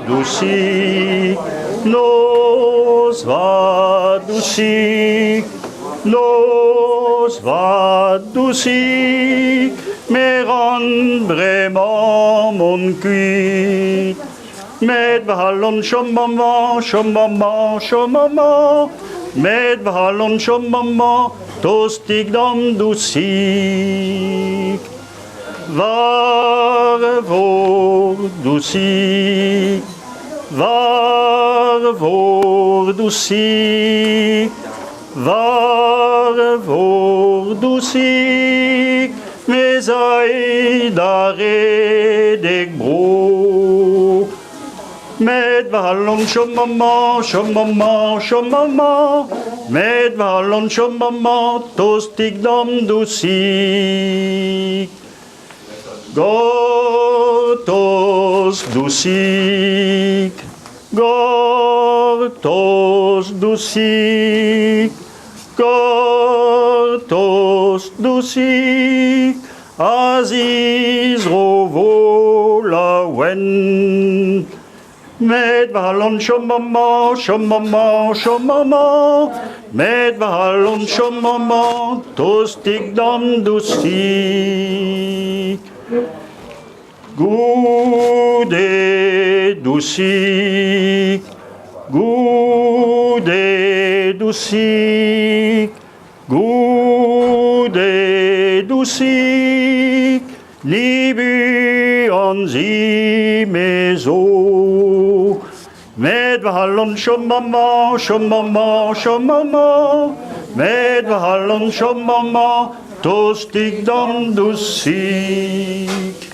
dusik, nos va dusik, nos va dusik, me rend vraiment mon cuit. Med valon shomama, shomama, shomama, med valon shomama, tostig dam dusik. Var vår dusik, var vår dusik, var vår dusik, mes ei dare deg bro. Med valon shomama, shomama, shomama, med valon shomama, tostig dam dusik. Gortos dusik, gortos dusik, gortos dusik, aziz rovo la wen. Med valon shomama, shomama, shomama, med valon shomama, tostig dam dusik. Goude dusik, goude dusik, goude dusik, libu anzi mezo. Med valon shomama, shomama, shomama, med valon shomama, tostig dam dusik.